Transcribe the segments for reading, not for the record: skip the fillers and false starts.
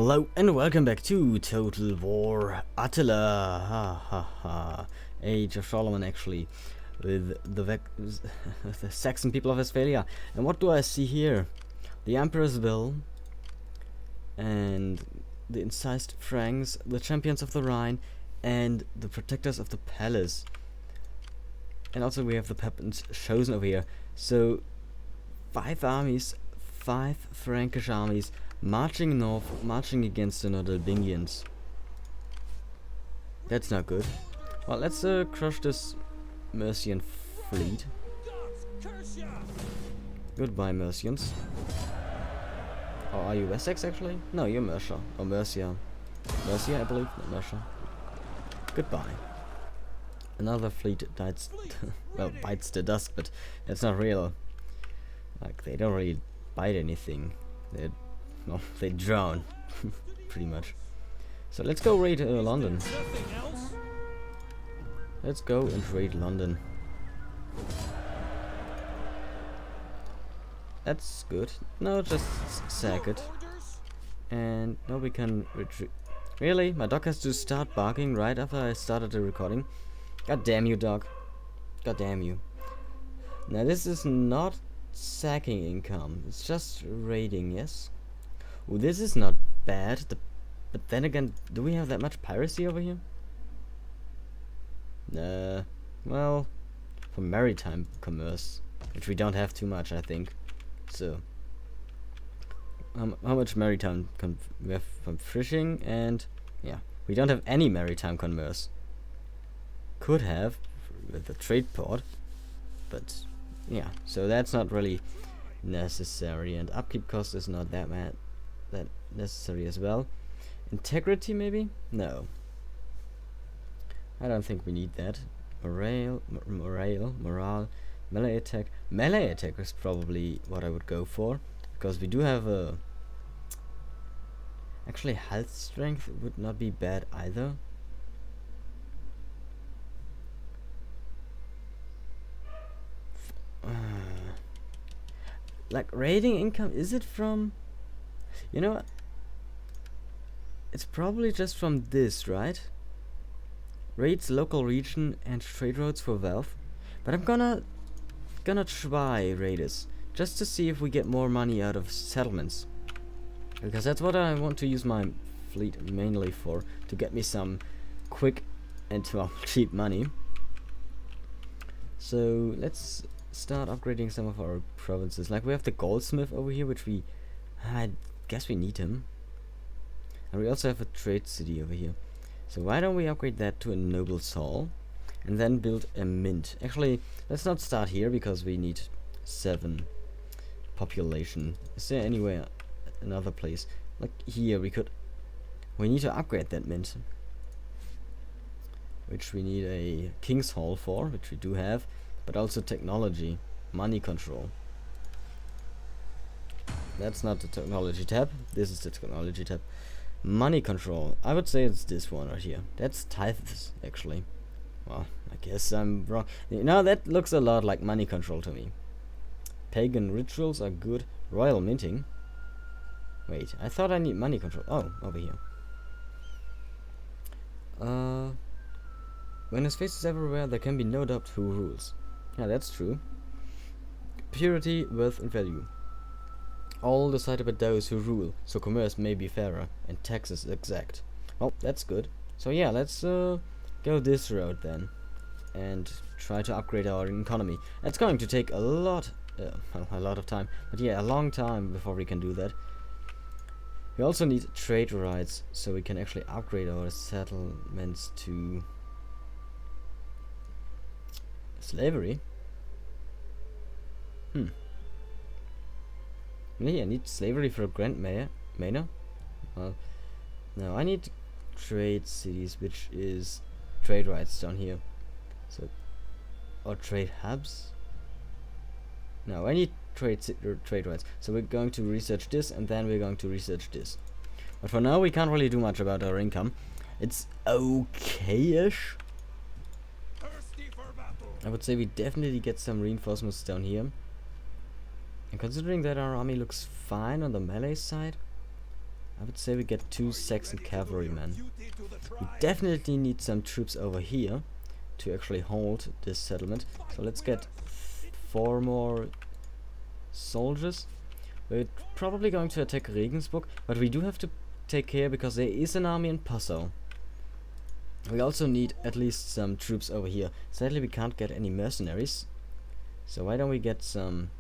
Hello and welcome back to Total War Attila. Ha ha ha. Age of Charlemagne, actually, with the Saxon people of Westphalia. And what do I see here? The Emperor's Will and the incised Franks, the champions of the Rhine, and the protectors of the palace. And also we have the Pepins chosen over here. So 5 armies, 5 Frankish armies, marching north, marching against the Nordalbingians. That's not good. Well, let's crush this Mercian fleet. Goodbye, Mercians. Or are you Wessex, actually? No, you're Mercia. Or Mercia. Mercia, I believe, not Mercia. Goodbye. Another fleet bites well, bites the dust, but that's not real. Like, they don't really bite anything. Well, they drown, pretty much. So let's go raid London. Let's go and raid London. That's good. No, just sack it. And now we can retreat. Really? My dog has to start barking right after I started the recording? God damn you, dog. God damn you. Now this is not sacking income. It's just raiding, yes? Well, this is not bad, but then again, do we have that much piracy over here? Well, for maritime commerce, which we don't have too much, I think. So, how much maritime we have from fishing, and yeah, we don't have any maritime commerce. Could have with the trade port, but yeah, so that's not really necessary, and upkeep cost is not that necessary as well. Integrity, maybe? No. I don't think we need that. Morale, melee attack. Melee attack is probably what I would go for, because we do have a... Actually, health strength would not be bad either. Like, raiding income, is it from... You know what? It's probably just from this, right? Raids local region and trade routes for wealth. But I'm gonna try raiders, just to see if we get more money out of settlements. Because that's what I want to use my fleet mainly for, to get me some quick and well, cheap money. So let's start upgrading some of our provinces. Like, we have the goldsmith over here, which I guess we need him. And we also have a trade city over here. So why don't we upgrade that to a noble's hall and then build a mint? Actually, let's not start here because we need 7 population. Is there anywhere another place? Like here we need to upgrade that mint, which we need a king's hall for, which we do have, but also technology, money control. That's not the technology tab. This is the technology tab. Money control. I would say it's this one right here. That's tithes, actually. Well, I guess I'm wrong. No, that looks a lot like money control to me. Pagan rituals are good. Royal minting. Wait, I thought I need money control. Oh, over here. When his face is everywhere, there can be no doubt who rules. Yeah, that's true. Purity, worth, and value. All decided by those who rule, so commerce may be fairer and taxes exact. Well, that's good. So yeah, let's go this road then and try to upgrade our economy. It's going to take a lot of time, but yeah, a long time before we can do that. We also need trade rights, so we can actually upgrade our settlements to slavery. Really, I need slavery for a Grand Manor? Well, no, I need trade cities, which is trade rights down here. So, or trade hubs? No, I need trade rights. So we're going to research this, and then we're going to research this. But for now, we can't really do much about our income. It's okay-ish. I would say we definitely get some reinforcements down here. And considering that our army looks fine on the melee side, I would say we get 2 Saxon cavalrymen. We definitely need some troops over here to actually hold this settlement. So let's get 4 more soldiers. We're probably going to attack Regensburg, but we do have to take care because there is an army in Passau. We also need at least some troops over here. Sadly, we can't get any mercenaries. So why don't we get some...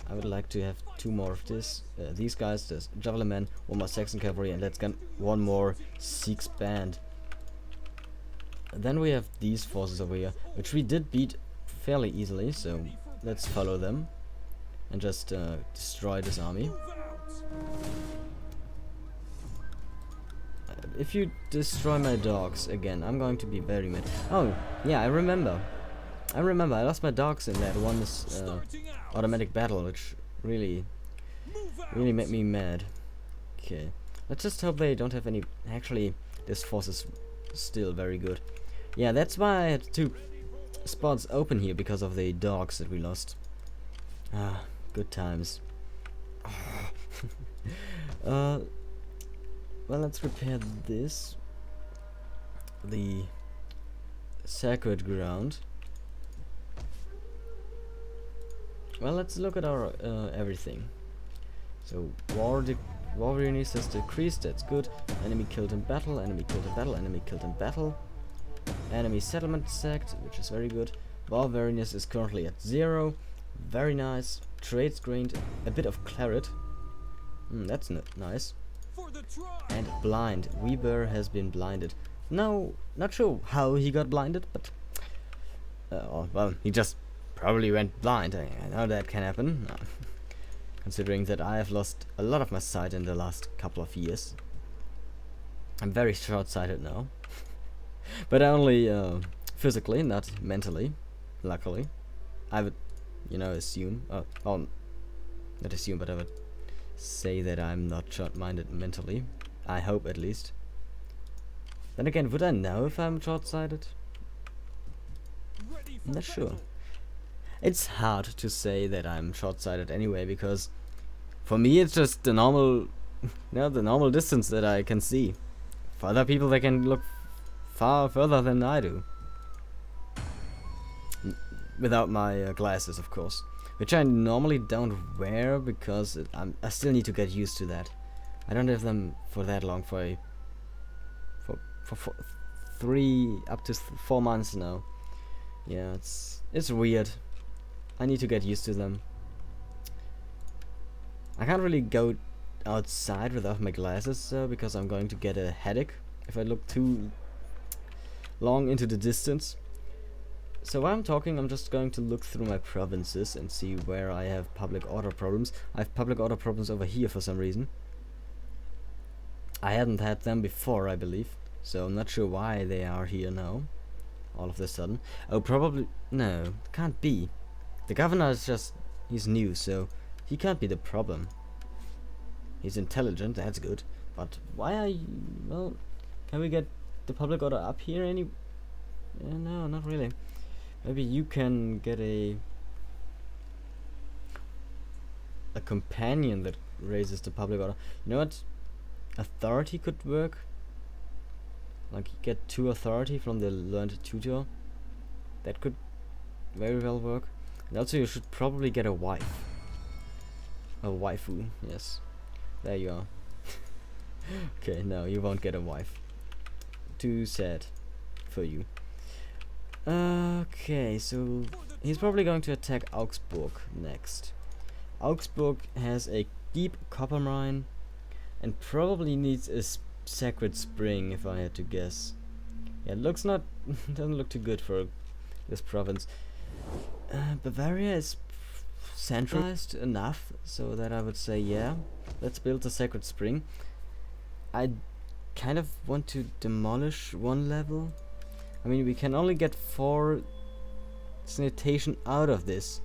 I would like to have 2 more of this. These guys, there's Javelin Men, 1 more Saxon Cavalry, and let's get 1 more Sieg's Band. And then we have these forces over here, which we did beat fairly easily, so let's follow them and just destroy this army. If you destroy my dogs again, I'm going to be very mad. Oh, yeah, I remember. I lost my dogs in that one automatic battle, which really made me mad. Okay, let's just hope they don't have any... Actually, this force is still very good. Yeah, that's why I had 2 spots open here, because of the dogs that we lost. Ah, good times. Well, let's repair this. The sacred ground. Well, let's look at our everything. So war readiness has decreased. That's good. Enemy killed in battle. Enemy killed in battle. Enemy killed in battle. Enemy settlement sacked, which is very good. War weariness is currently at 0. Very nice. Trades gained a bit of claret. That's nice. And blind. Weber has been blinded. No, not sure how he got blinded, but well, he just probably went blind. I know that can happen. Considering that I have lost a lot of my sight in the last couple of years. I'm very short-sighted now. But only physically, not mentally. Luckily. I would, assume. Not assume, but I would say that I'm not short-minded mentally. I hope, at least. Then again, would I know if I'm short-sighted? I'm not sure. It's hard to say that I'm short-sighted anyway, because for me it's just the normal, the normal distance that I can see. For other people, they can look far further than I do. Without my glasses, of course. Which I normally don't wear because I still need to get used to that. I don't have them for that long, for 3 up to 4 months now. Yeah, it's weird. I need to get used to them. I can't really go outside without my glasses because I'm going to get a headache if I look too long into the distance. So while I'm talking, I'm just going to look through my provinces and see where I have public order problems. I have public order problems over here for some reason. I hadn't had them before, I believe. So I'm not sure why they are here now. All of a sudden. Oh, probably... No, can't be. The governor is just... He's new, so he can't be the problem. He's intelligent, that's good. But why are you... Well, can we get the public order up here any... no, not really. Maybe you can get a companion that raises the public order. You know what? Authority could work. Like, get 2 authority from the learned tutor. That could very well work. And also you should probably get a wife. A waifu, yes. There you are. Okay, no, you won't get a wife. Too sad for you. Okay, so he's probably going to attack Augsburg next. Augsburg has a deep copper mine and probably needs a sacred spring, if I had to guess. Yeah, it looks not doesn't look too good for this province. Bavaria is centralized enough so that I would say, yeah, let's build a sacred spring. I kind of want to demolish 1 level. I mean, we can only get 4 sanitation out of this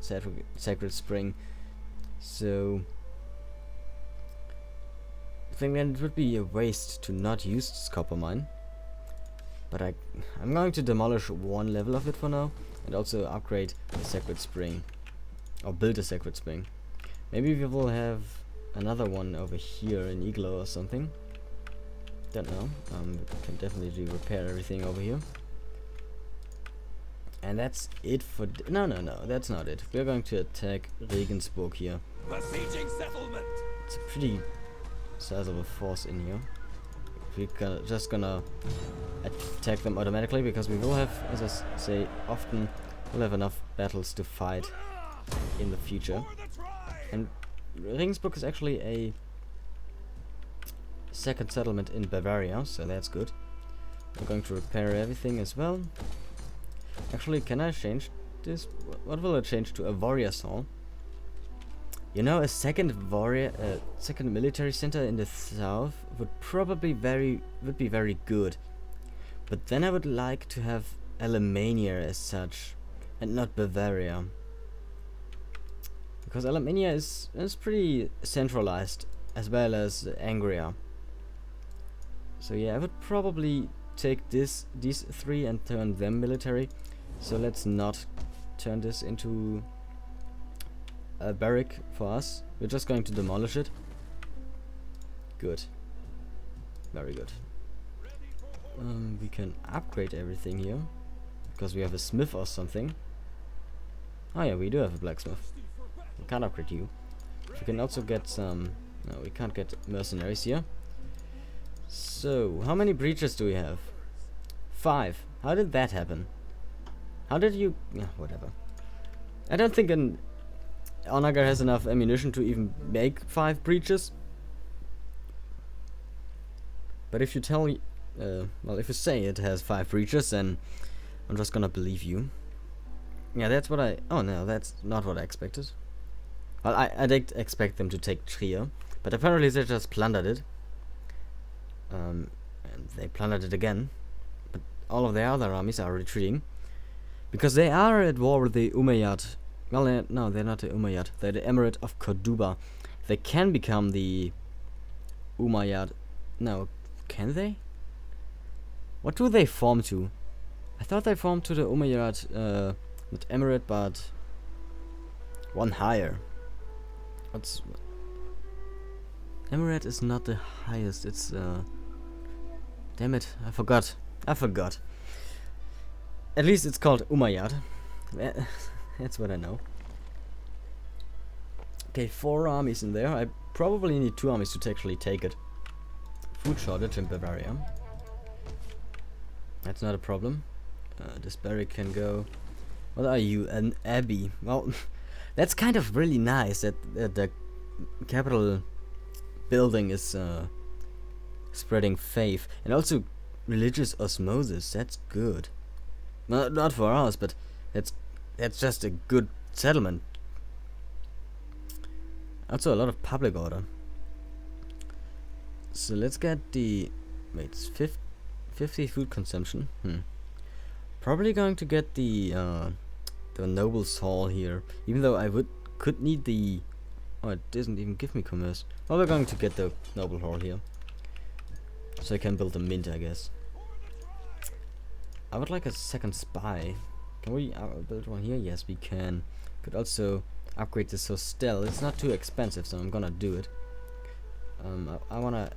sacred spring, so I think that it would be a waste to not use this copper mine. But I'm going to demolish 1 level of it for now, and also upgrade the sacred spring, or build a sacred spring. Maybe we will have another one over here in Iglo or something. Don't know. We can definitely repair everything over here. And that's it for... no, that's not it. We're going to attack Regensburg here. Besieging settlement. It's a pretty sizable force in here. We're just gonna attack them automatically, because we will have, as I say often, we'll have enough battles to fight in the future. And Regensburg is actually a second settlement in Bavaria, so that's good. We're going to repair everything as well. Actually, can I change this? What will I change to? A warrior's hall? You know, a second military center in the south would probably be very good. But then I would like to have Alemania as such, and not Bavaria. Because Alemania is pretty centralized, as well as Angria. So yeah, I would probably take these three and turn them military. So let's not turn this into a barrack for us. We're just going to demolish it. Good. Very good. We can upgrade everything here, because we have a smith or something. Oh yeah, we do have a blacksmith. We can't upgrade you. We can also get some... no, we can't get mercenaries here. So, how many breaches do we have? 5. How did that happen? How did you... yeah, whatever. I don't think an Onager has enough ammunition to even make 5 breaches. But if you tell me... well, if you say it has 5 breaches, then I'm just gonna believe you. Yeah, that's what I... oh no, that's not what I expected. Well, I did expect them to take Trier, but apparently they just plundered it. And they plundered it again. But all of their other armies are retreating, because they are at war with the Umayyad. Well, no, they're not the Umayyad. They're the Emirate of Cordoba. They can become the Umayyad. No, can they? What do they form to? I thought they formed to the Umayyad, not Emirate, but one higher. What's... Emirate is not the highest. It's damn it, I forgot. At least it's called Umayyad. That's what I know. Okay, 4 armies in there. I probably need 2 armies to actually take it. Food shortage in Bavaria. That's not a problem. This barrack can go... what are you? An abbey? Well, that's kind of really nice that the capital building is spreading faith, and also religious osmosis. That's good. Well, not for us, but that's just a good settlement. Also a lot of public order. So let's get the... wait, it's 50 food consumption. Probably going to get the nobles hall here, even though I could need the... oh, it doesn't even give me commerce. Well, we're going to get the noble hall here, so I can build a mint, I guess. I would like a second spy. Can we build one here? Yes, we can. Could also upgrade this hostel. It's not too expensive, so I'm gonna do it. I wanna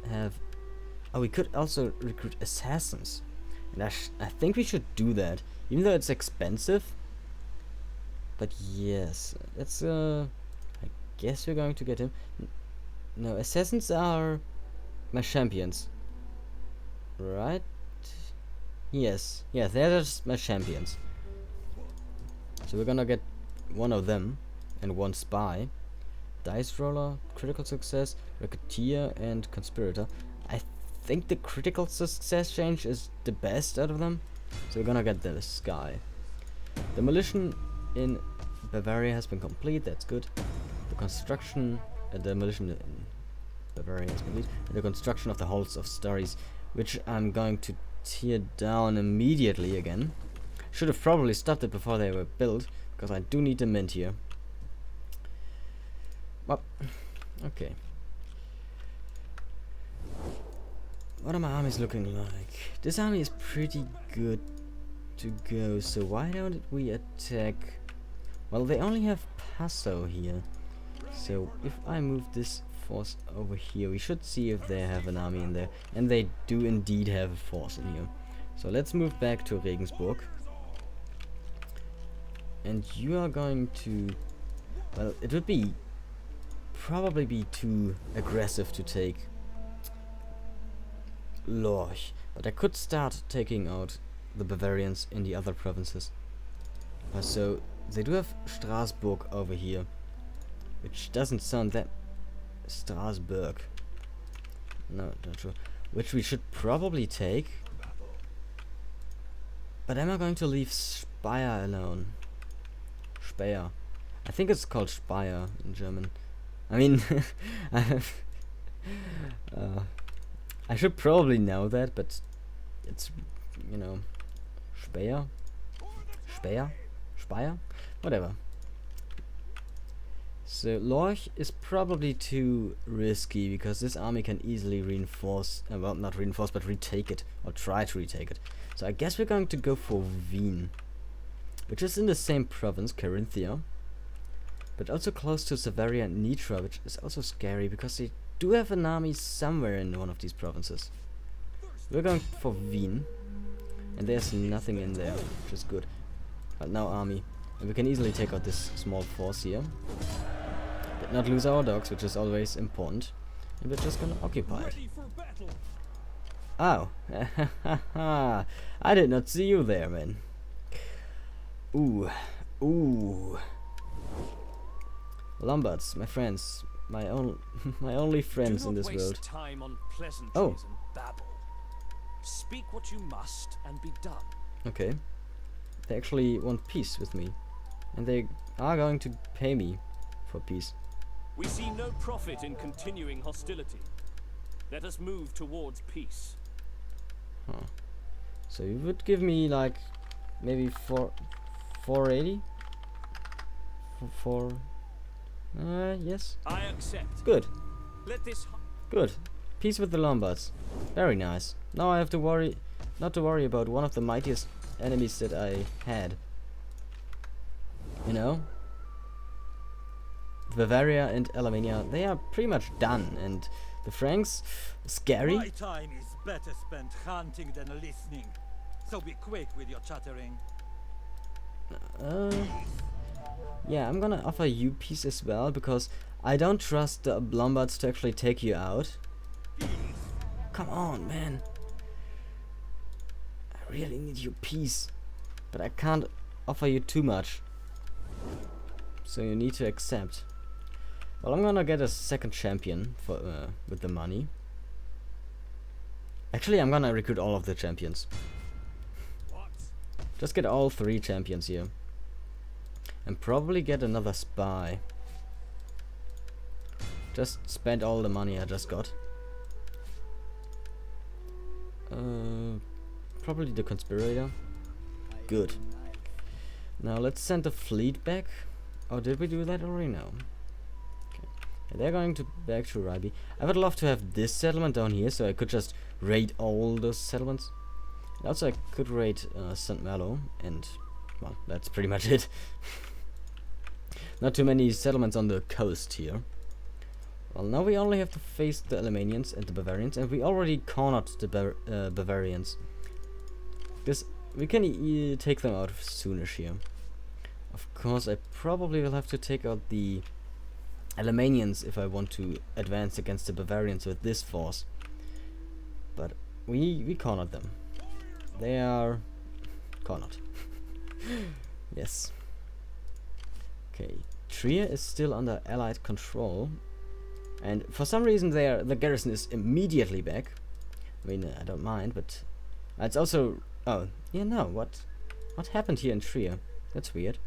have... oh, we could also recruit assassins, and I think we should do that, even though it's expensive. But yes, that's I guess we're going to get him. No, assassins are my champions, right? Yes, they're just my champions. So we're gonna get one of them and 1 spy, dice roller, critical success, racketeer, and conspirator. I think the critical success change is the best out of them, so we're gonna get this guy. Demolition in Bavaria has been complete. That's good. The construction, demolition in Bavaria is complete. And the construction of the halls of stories, which I'm going to tear down immediately again. Should have probably stopped it before they were built, because I do need the mint here. Well, okay. What are my armies looking like? This army is pretty good to go, so why don't we attack... well, they only have Passo here. So if I move this force over here, we should see if they have an army in there. And they do indeed have a force in here. So let's move back to Regensburg. And you are going to... Well, it would be... probably be too aggressive to take Lorch. But I could start taking out the Bavarians in the other provinces. So they do have Strasbourg over here, which doesn't sound that... Strasbourg. No, not sure. Which we should probably take. But am I going to leave Speyer alone? Speyer. I think it's called Speyer in German. I mean, I should probably know that, but it's, you know, Speyer? Speyer? Speyer? Whatever. So Lorch is probably too risky because this army can easily reinforce, well, not reinforce, but retake it, or try to retake it. So I guess we're going to go for Wien, which is in the same province, Carinthia, but also close to Savaria and Nitra, which is also scary because they do have an army somewhere in one of these provinces. We're going for Wien, and there's nothing in there, which is good. But now army, and we can easily take out this small force here. Did not lose our dogs, which is always important. And we're just gonna occupy it. Oh. I did not see you there, man. Ooh. Ooh. Lombards, my friends. My only friends in this world. Time on pleasantries Oh. and babble. Speak what you must and be done. Okay. They actually want peace with me. And they are going to pay me for peace. We see no profit in continuing hostility. Let us move towards peace. Huh. So you would give me like maybe 480? Yes. I accept. Good. Let this Good. Peace with the Lombards. Very nice. Now I have to worry, not to worry about one of the mightiest enemies that I had. You know? Bavaria and Alemannia, they are pretty much done, and the Franks, scary. My time is better spent hunting than listening. So be quick with your chattering. Yeah, I'm gonna offer you peace as well, because I don't trust the Lombards to actually take you out. Come on, man. I really need your peace, but I can't offer you too much. So you need to accept. Well, I'm gonna get a second champion for with the money. Actually, I'm gonna recruit all of the champions. Just get all 3 champions here. And probably get another spy. Just spend all the money I just got. Probably the conspirator. Good. Now let's send the fleet back. Oh, did we do that already? No. Okay. Yeah, they're going to back to Ribe. I would love to have this settlement down here, so I could just raid all those settlements. And also, I could raid St. Malo, and well, that's pretty much it. Not too many settlements on the coast here. Well, now we only have to face the Alemannians and the Bavarians, and we already cornered the Bavarians. This we can take them out soonish here. Of course, I probably will have to take out the Alemannians if I want to advance against the Bavarians with this force. But we cornered them. They are cornered. Yes. Okay, Trier is still under Allied control, and for some reason the garrison is immediately back. I mean, I don't mind, but it's also... Oh, yeah, no, what happened here in Trier? That's weird.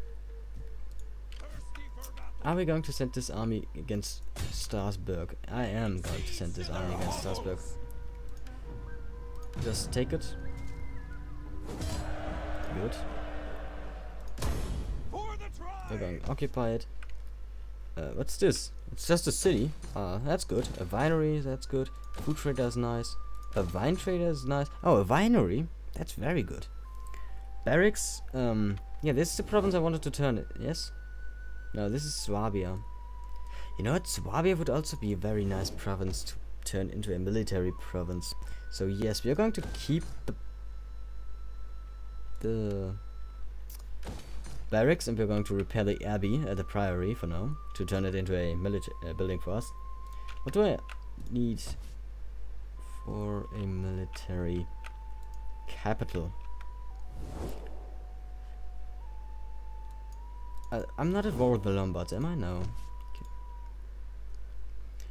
Are we going to send this army against Strasbourg? I am going to send this army against Strasbourg. Just take it. Good. We're going to occupy it. What's this? It's just a city. That's good. A winery, that's good. Food trader is nice. A wine trader is nice. Oh, a winery? That's very good. Barracks. Yeah, this is the province I wanted to turn it. Yes? No, this is Swabia. You know what? Swabia would also be a very nice province to turn into a military province. So yes, we are going to keep the barracks, and we're going to repair the abbey at the priory for now to turn it into a military building for us. What do I need for a military capital? I'm not at war with the Lombards, am I? No.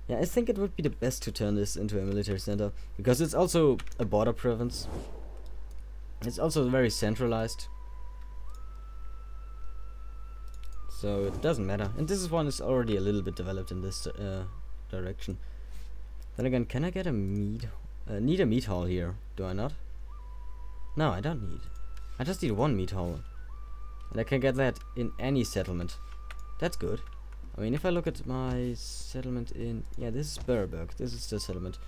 Yeah, I think it would be the best to turn this into a military center, because it's also a border province. It's also very centralized. So it doesn't matter. And this one is already a little bit developed in this direction. Then again, can I get a meat... need a meat hall here, do I not? No, I don't need. I just need one meat hall. And I can get that in any settlement. That's good. I mean, if I look at my settlement in... Yeah, this is Berberg. This is the settlement.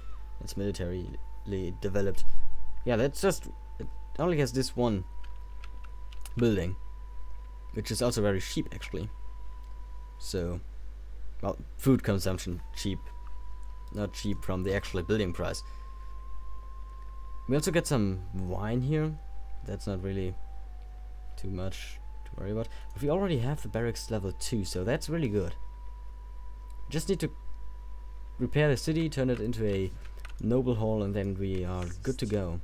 It's militarily developed. Yeah, that's just... It only has this one building. Which is also very cheap, actually. So... Well, food consumption cheap. Not cheap from the actual building price. We also get some wine here. That's not really too much to worry about. But we already have the barracks level 2, so that's really good. Just need to repair the city, turn it into a noble hall, and then we are good to go.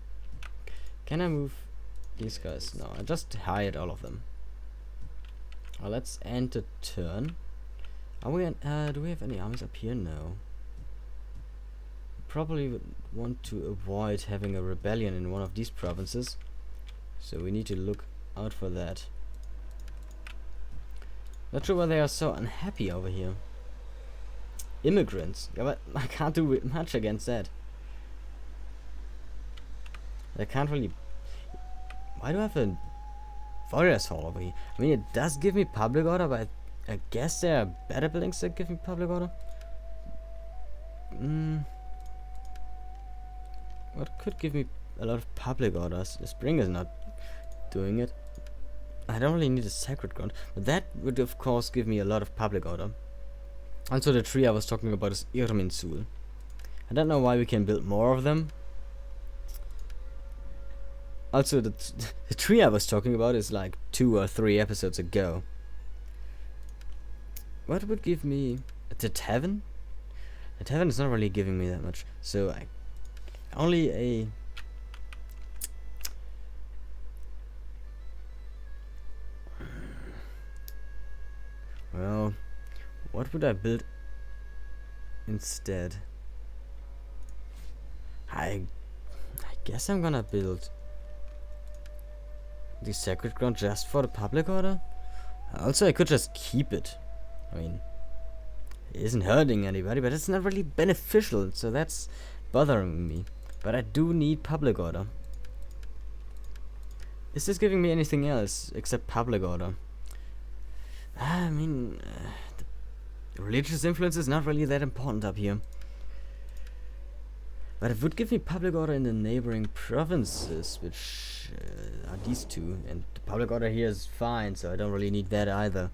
Can I move these guys? No, I just hired all of them. Well, let's end the turn. Are we do we have any armies up here? No. Probably would want to avoid having a rebellion in one of these provinces, so we need to look out for that. Not sure why they are so unhappy over here. Immigrants. Yeah, but I can't do much against that. I can't really... Why do I have a warriors hall over here? I mean, it does give me public order, but I guess there are better buildings that give me public order. What could give me a lot of public orders? The spring is not doing it. I don't really need a sacred ground, but that would of course give me a lot of public order. Also, the tree I was talking about is Irminsul. I don't know why we can build more of them. Also, the tree I was talking about is like 2 or 3 episodes ago. What would give me... The tavern? The tavern is not really giving me that much, so I... Only a... Well, what would I build instead? I guess I'm gonna build the sacred ground just for the public order. Also, I could just keep it. I mean, it isn't hurting anybody, but it's not really beneficial, so that's bothering me. But I do need public order. Is this giving me anything else except public order? I mean, the religious influence is not really that important up here. But it would give me public order in the neighboring provinces, which are these two. And the public order here is fine, so I don't really need that either.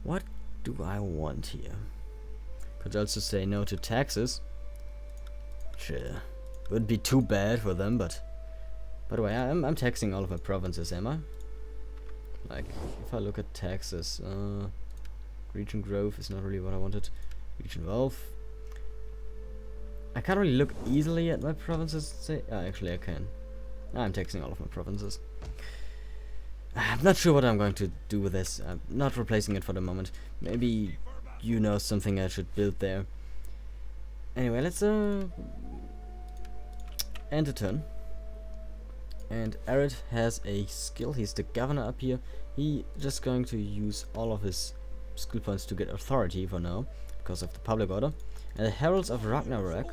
What do I want here? Could also say no to taxes. Sure. Wouldn't be too bad for them, but... By the way, I'm taxing all of my provinces, am I? Like, if I look at taxes, region growth is not really what I wanted. Region wealth. I can't really look easily at my provinces. Say, actually I can. I'm taxing all of my provinces. I'm not sure what I'm going to do with this. I'm not replacing it for the moment. Maybe you know something I should build there. Anyway, let's end the turn. And Arid has a skill. He's the governor up here. He just going to use all of his skill points to get authority for now, because of the public order. And the Heralds of Ragnarok,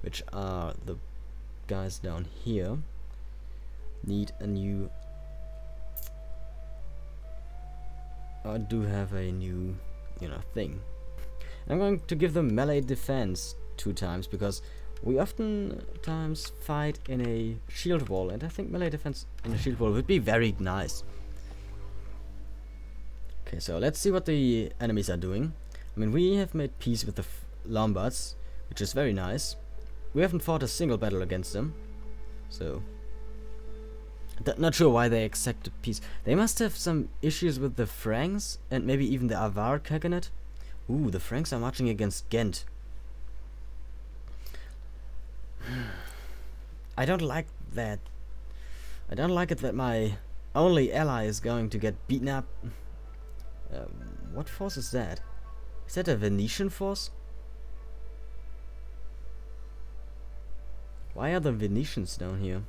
which are the guys down here, need a new... I do have a new, thing. I'm going to give them melee defense 2 times, because we oftentimes fight in a shield wall, and I think melee defense in a shield wall would be very nice. Okay, so let's see what the enemies are doing. I mean, we have made peace with the Lombards, which is very nice. We haven't fought a single battle against them, so not sure why they accepted peace. They must have some issues with the Franks and maybe even the Avar Khaganate. Ooh, the Franks are marching against Ghent. I don't like that. I don't like it that my only ally is going to get beaten up. What force is that? Is that a Venetian force? Why are the Venetians down here?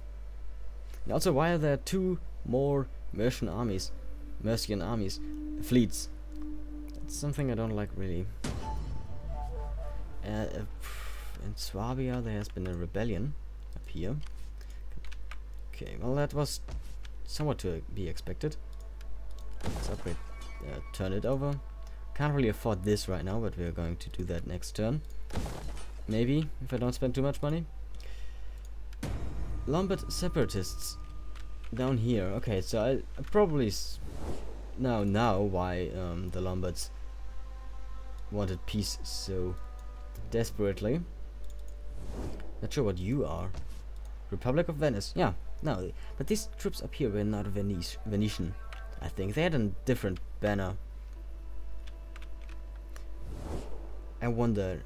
And also, why are there 2 more Mercian armies? Fleets. That's something I don't like really. In Swabia there has been a rebellion up here. Okay, well that was somewhat to be expected. Let's upgrade, turn it over. Can't really afford this right now, but we're going to do that next turn. Maybe, if I don't spend too much money. Lombard separatists down here. Okay, so I probably now why the Lombards wanted peace so desperately. Not sure what you are. Republic of Venice. Yeah, no, but these troops up here were not Venetian. I think they had a different banner. I wonder.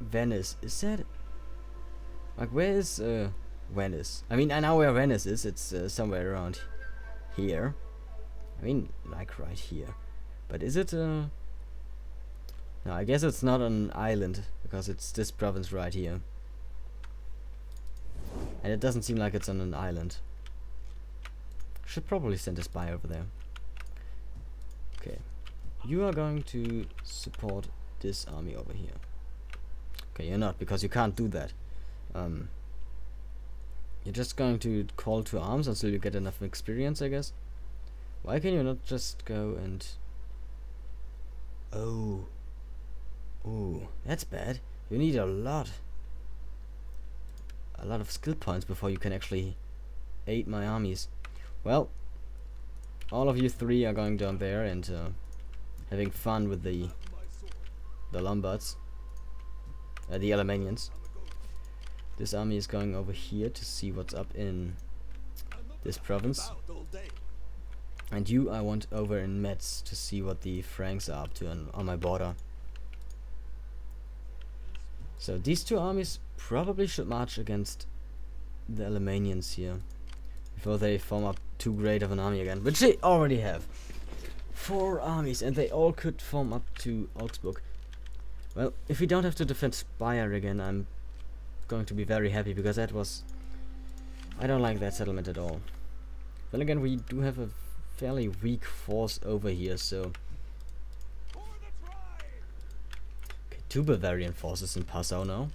Venice, is that like, where is Venice? I mean, I know where Venice is. It's somewhere around here. I mean, like right here. But is it no, I guess it's not an island, because it's this province right here. And it doesn't seem like it's on an island. Should probably send a spy over there. Okay. You are going to support this army over here. Okay, you're not, because you can't do that. You're just going to call to arms until you get enough experience, I guess. Why can you not just go and... Oh. Ooh, that's bad. You need a lot of skill points before you can actually aid my armies. Well, all of you 3 are going down there and having fun with the Lombards, the Alemannians. This army is going over here to see what's up in this province. And you, I want over in Metz to see what the Franks are up to on my border. So these 2 armies probably should march against the Alemannians here before they form up too great of an army again, which they already have. 4 armies, and they all could form up to Augsburg. Well, if we don't have to defend Speyer again, I'm going to be very happy, because that was... I don't like that settlement at all. Then again, we do have a fairly weak force over here, so... Okay, 2 Bavarian forces in Passau now.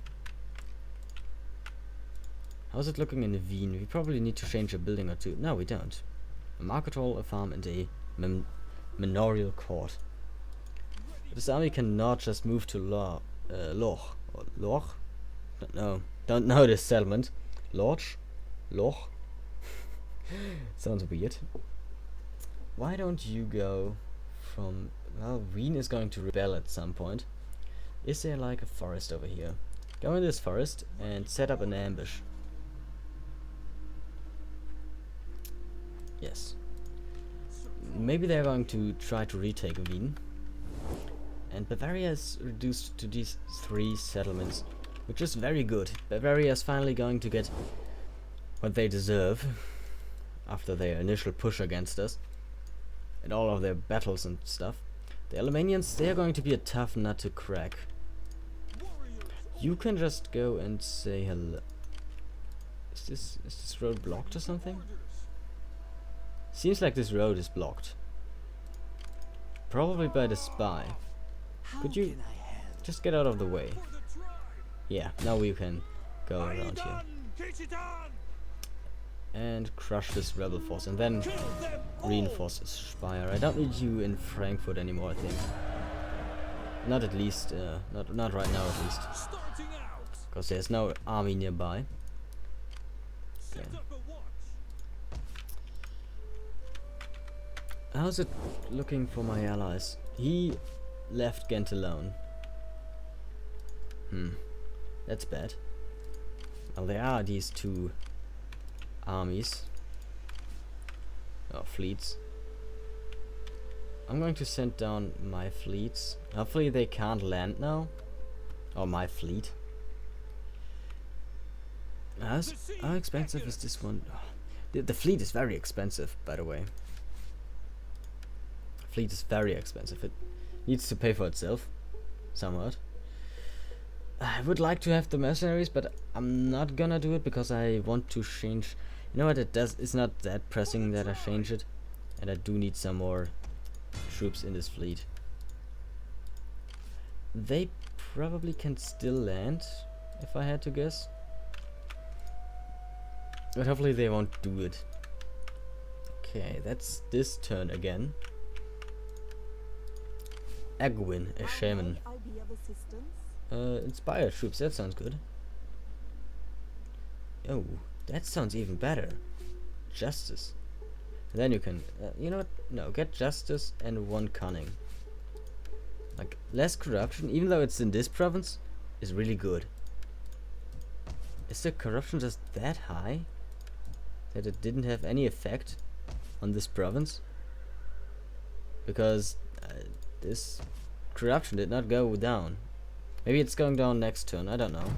How's it looking in Wien? We probably need to change a building or 2. No, we don't. A market hall, a farm, and a manorial court. This army cannot just move to Loch. Or Loch? Don't know this settlement. Loch? Sounds weird. Why don't you go from... Well, Wien is going to rebel at some point. Is there like a forest over here? Go in this forest and set up an ambush. Yes. Maybe they're going to try to retake Wien. And Bavaria is reduced to these 3 settlements, which is very good. Bavaria is finally going to get what they deserve after their initial push against us and all of their battles and stuff. The Alemannians, they are going to be a tough nut to crack. You can just go and say hello. Is this road blocked or something? Seems like this road is blocked. Probably by the spy. Could you just get out of the way? Yeah, now we can go around here and crush this rebel force, and then reinforce Speyer. I don't need you in Frankfurt anymore, I think. Not at least, not right now at least, because there's no army nearby. Okay. How's it looking for my allies? He left Ghent alone. That's bad. Well, there are these two armies. Oh, fleets. I'm going to send down my fleets. Hopefully they can't land now. Or my fleet. How expensive is this one? Oh, the fleet is very expensive, by the way. Fleet is very expensive. It needs to pay for itself. Somewhat. I would like to have the mercenaries, but I'm not gonna do it because I want to change. You know what it does? It's not that pressing that I change it. And I do need some more troops in this fleet. They probably can still land, if I had to guess. But hopefully they won't do it. Okay, that's this turn again. Egwin, a shaman. Inspire troops, that sounds good. Oh, that sounds even better. Justice. And then you can, you know what? No, get justice and 1 cunning. Like, less corruption, even though it's in this province, is really good. Is the corruption just that high that it didn't have any effect on this province? Because this corruption did not go down. Maybe it's going down next turn, I don't know.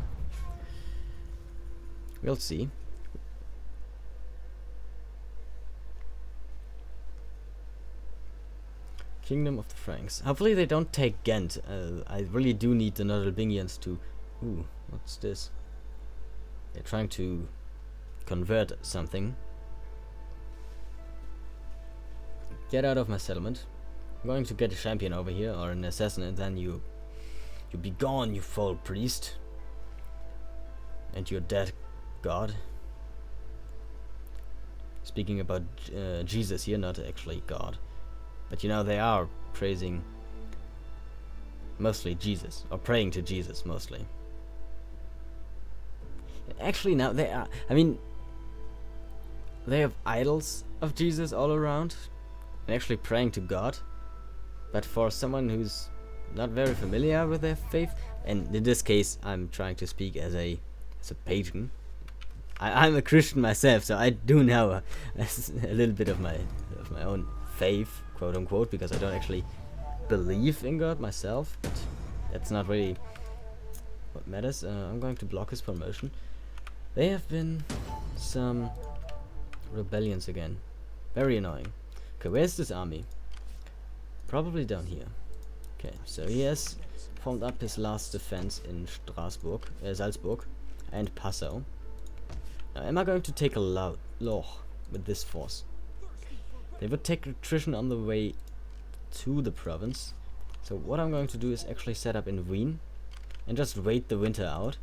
We'll see. Kingdom of the Franks. Hopefully they don't take Ghent. I really do need the Nordalbingians to... Ooh, what's this? They're trying to convert something. Get out of my settlement. I'm going to get a champion over here, or an assassin, and then you be gone, you foul priest. And you're dead, God. Speaking about Jesus here, not actually God. But you know, they are praising mostly Jesus, or praying to Jesus mostly. Actually, now they are, I mean, they have idols of Jesus all around, and actually praying to God. But for someone who's not very familiar with their faith, and in this case I'm trying to speak as a pagan. I'm a Christian myself, so I do know a little bit of my own faith, quote unquote, because I don't actually believe in God myself, but that's not really what matters. I'm going to block his promotion. There have been some rebellions again. Very annoying. Okay, where's this army? Probably down here. Okay, so he has formed up his last defense in Salzburg and Passau. Now, am I going to take a Loch with this force? They would take attrition on the way to the province. So what I'm going to do is actually set up in Wien and just wait the winter out.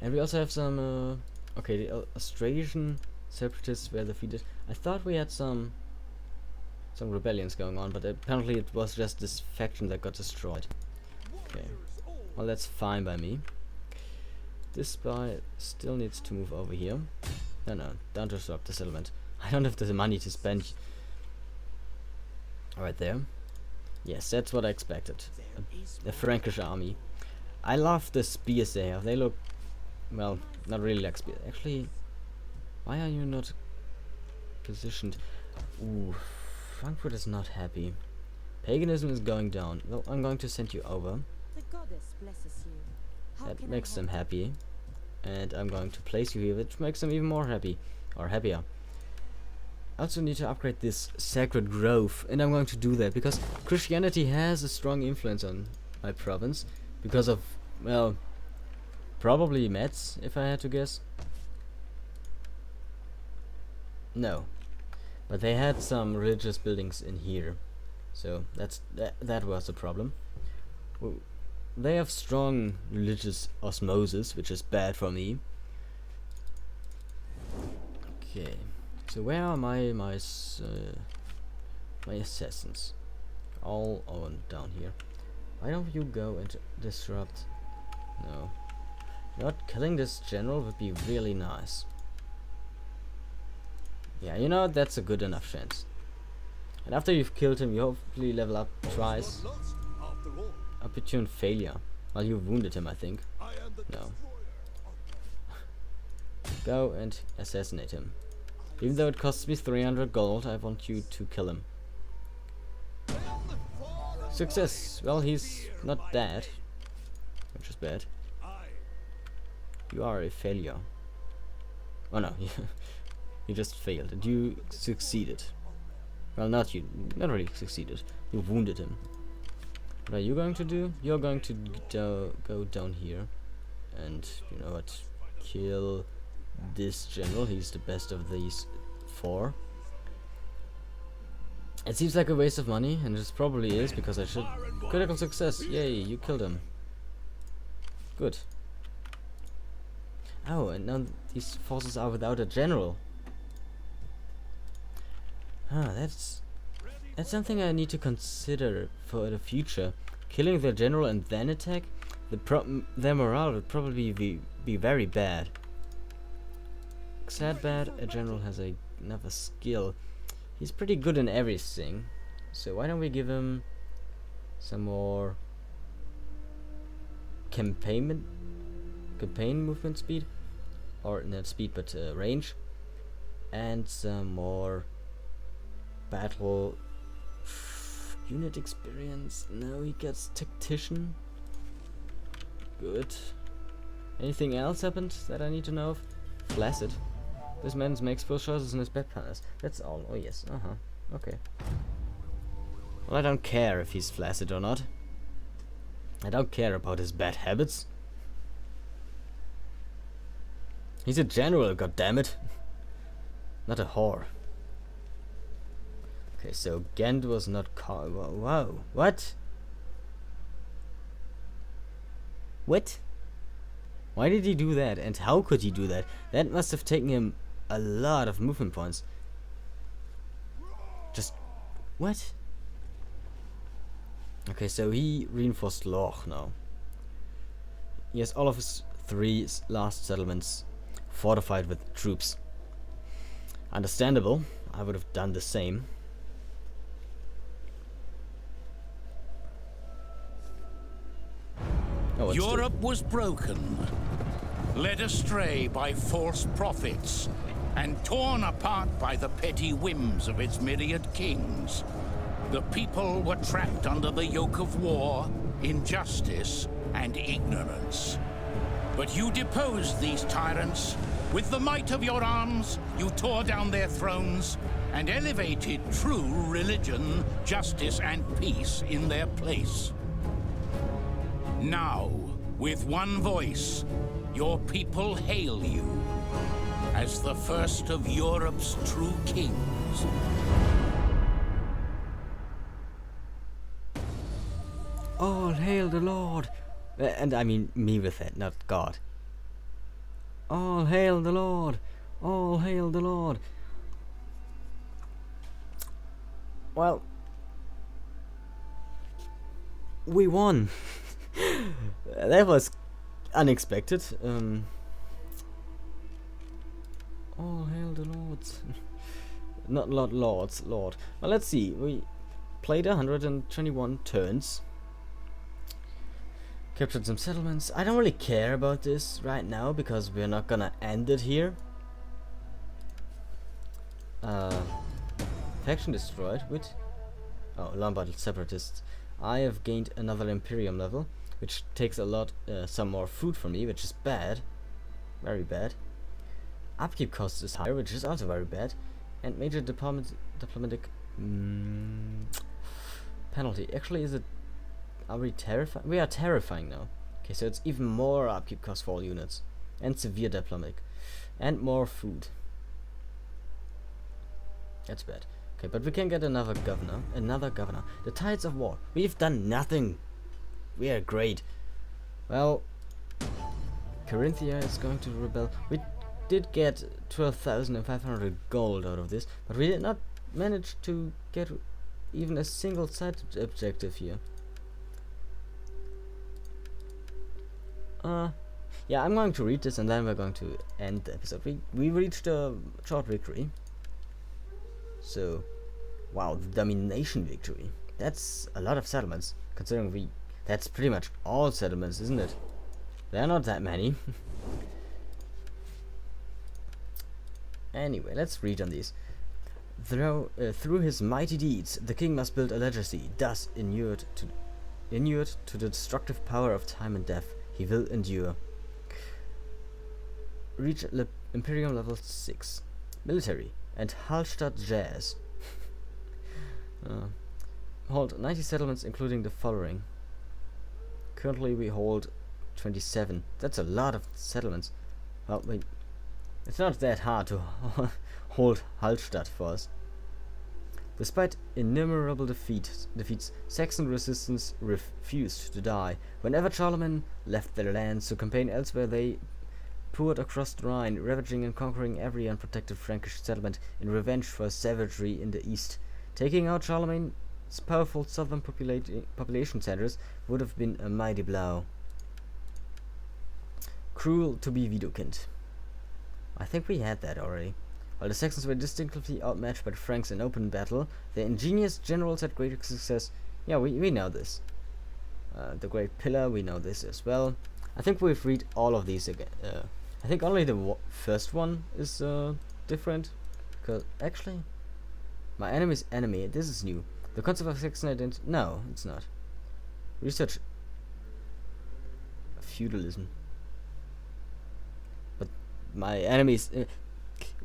And we also have some okay, the Austrasian separatists were defeated. I thought we had some rebellions going on, but apparently it was just this faction that got destroyed. Okay, well, that's fine by me. This spy still needs to move over here. No, don't disrupt the settlement. I don't have the money to spend. Right there. Yes, that's what I expected. A Frankish army. I love the spears they have. They look, well, not really like spears. Actually, why are you not positioned? Ooh, Frankfurt is not happy. Paganism is going down. Well, I'm going to send you over. The goddess blesses you. That makes them happy. And I'm going to place you here, which makes them even more happy. Or happier. I also need to upgrade this sacred grove, and I'm going to do that because Christianity has a strong influence on my province because of, well, probably Metz, if I had to guess. No, but they had some religious buildings in here, so that was the problem. Well, they have strong religious osmosis, which is bad for me. Okay. So where are my assassins? All on down here. Why don't you go and disrupt? No. Not killing this general would be really nice. Yeah, you know, that's a good enough chance. And after you've killed him, you hopefully level up twice. Opportune failure. Well, you wounded him, I think. No. Go and assassinate him. Even though it costs me 300 gold, I want you to kill him. Success! Well, he's not dead, which is bad. You are a failure. Oh no, you just failed, and you succeeded. Well, not really succeeded. You wounded him. What are you going to do? You're going to go down here, and you know what? Kill this general. He's the best of these 4. It seems like a waste of money, and it probably is, because I should... Critical success! Yay, you killed him. Good. Oh, and now these forces are without a general. That's something I need to consider for the future. Killing the general and then attack? Their morale would probably be very bad. Sad bad, a general has another skill. He's pretty good in everything. So why don't we give him some more campaign movement speed? Or not speed, but range. And some more battle unit experience. No, he gets tactician. Good. Anything else happened that I need to know of? Flaccid. This man makes poor choices in his bed planners. That's all. Oh yes. Okay. Well, I don't care if he's flaccid or not. I don't care about his bad habits. He's a general, goddammit. Not a whore. Okay, so Ghent was not Whoa. What? What? Why did he do that? And how could he do that? That must have taken him a lot of movement points. Just... What? Okay, so he reinforced Loch now. He has all of his 3 last settlements fortified with troops. Understandable. I would have done the same. Oh, Europe was broken, led astray by false prophets, and torn apart by the petty whims of its myriad kings. The people were trapped under the yoke of war, injustice, and ignorance. But you deposed these tyrants. With the might of your arms, you tore down their thrones and elevated true religion, justice, and peace in their place. Now, with one voice, your people hail you as the first of Europe's true kings. All hail the Lord! And I mean me with it, not God. All hail the Lord! All hail the Lord! Well, we won. That was unexpected. All hail the Lords. Not Lords, Lord. Well, let's see. We played 121 turns. Captured some settlements. I don't really care about this right now because we're not gonna end it here. Faction destroyed. With Lombard separatists. I have gained another Imperium level, which takes a lot, some more food from me, which is bad, very bad. Upkeep cost is higher, which is also very bad, and major diplomatic penalty. Actually, is it? Are we terrifying? We are terrifying now. Okay, so it's even more upkeep cost for all units, and severe diplomatic, and more food. That's bad. Okay, but we can get another governor. The Tides of War. We've done nothing. We are great. Well, Carinthia is going to rebel. We did get 12,500 gold out of this, but we did not manage to get even a single side objective here. Yeah, I'm going to read this and then we're going to end the episode. We reached a short victory. So, wow, the domination victory. That's a lot of settlements, considering that's pretty much all settlements, isn't it? There are not that many. Anyway, let's read on these. Through his mighty deeds, the king must build a legacy, thus inured to the destructive power of time and death. He will endure. Reach Imperium level 6. Military and Hallstatt jazz. Hold 90 settlements, including the following. Currently we hold 27. That's a lot of settlements. Well, it's not that hard to hold Hallstatt for us. Despite innumerable defeats, Saxon resistance refused to die. Whenever Charlemagne left their lands to campaign elsewhere, they poured across the Rhine, ravaging and conquering every unprotected Frankish settlement in revenge for savagery in the east. Taking out Charlemagne's powerful southern population centers would have been a mighty blow. Cruel to be Widukind. I think we had that already. While the Saxons were distinctly outmatched by the Franks in open battle, their ingenious generals had great success. Yeah, we know this. The Great Pillar, we know this as well. I think we've read all of these again. I think only the first one is different. Because actually, my enemy's enemy, this is new. The concept of Saxon identity. No, it's not. Research feudalism. But my enemy's.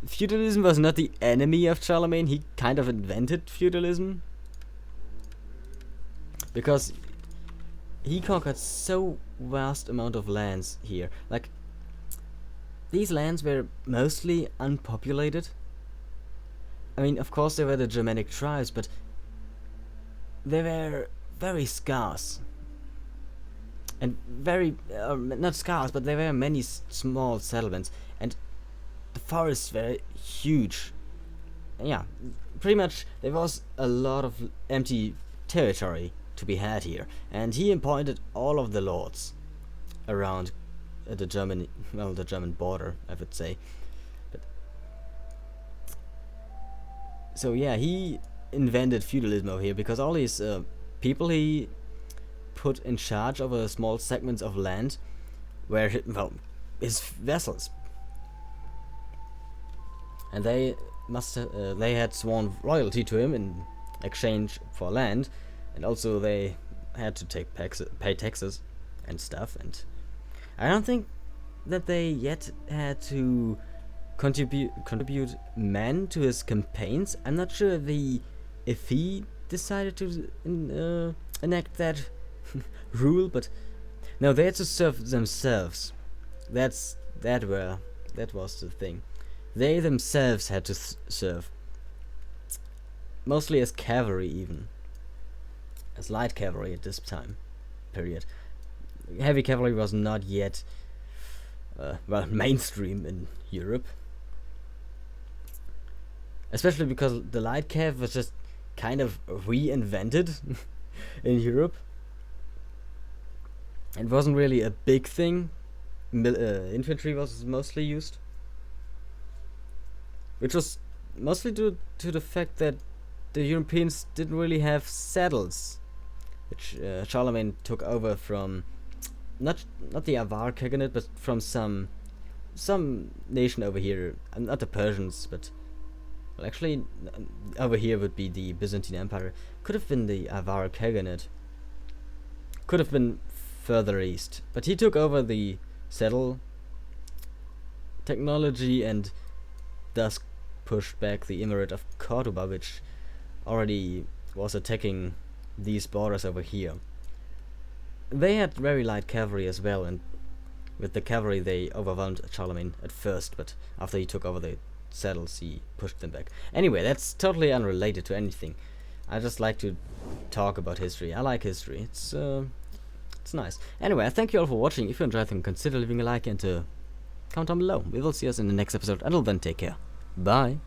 Feudalism was not the enemy of Charlemagne. He kind of invented feudalism. Because he conquered so vast amount of lands here. Like, these lands were mostly unpopulated. I mean, of course, there were the Germanic tribes, but they were very scarce. And very, not scarce, but there were many small settlements. And the forests were huge. Yeah, pretty much there was a lot of empty territory to be had here. And he appointed all of the lords around the German border, I would say. But so yeah, he invented feudalism over here because all these people he put in charge of small segments of land were his vassals, and they had sworn loyalty to him in exchange for land, and also they had to pay taxes and stuff. And I don't think that they yet had to contribute men to his campaigns. I'm not sure if he decided to enact that rule, but no, they had to serve themselves. That was the thing. They themselves had to serve, mostly as cavalry, even as light cavalry at this time period. Heavy cavalry was not yet mainstream in Europe, especially because the light cav was just kind of reinvented in Europe. It wasn't really a big thing. Infantry was mostly used, which was mostly due to the fact that the Europeans didn't really have saddles, which Charlemagne took over from not the Avar Khaganate, but from some nation over here. Not the Persians, but well, actually over here would be the Byzantine Empire. Could have been the Avar Khaganate. Could have been further east, but he took over the saddle technology and thus pushed back the Emirate of Cordoba, which already was attacking these borders over here. They had very light cavalry as well, and with the cavalry they overwhelmed Charlemagne at first, but after he took over the saddles he pushed them back. Anyway, that's totally unrelated to anything. I just like to talk about history. I like history. It's nice. Anyway, I thank you all for watching. If you enjoyed them, consider leaving a like and comment down below. We will see us in the next episode. Until then, take care. Bye.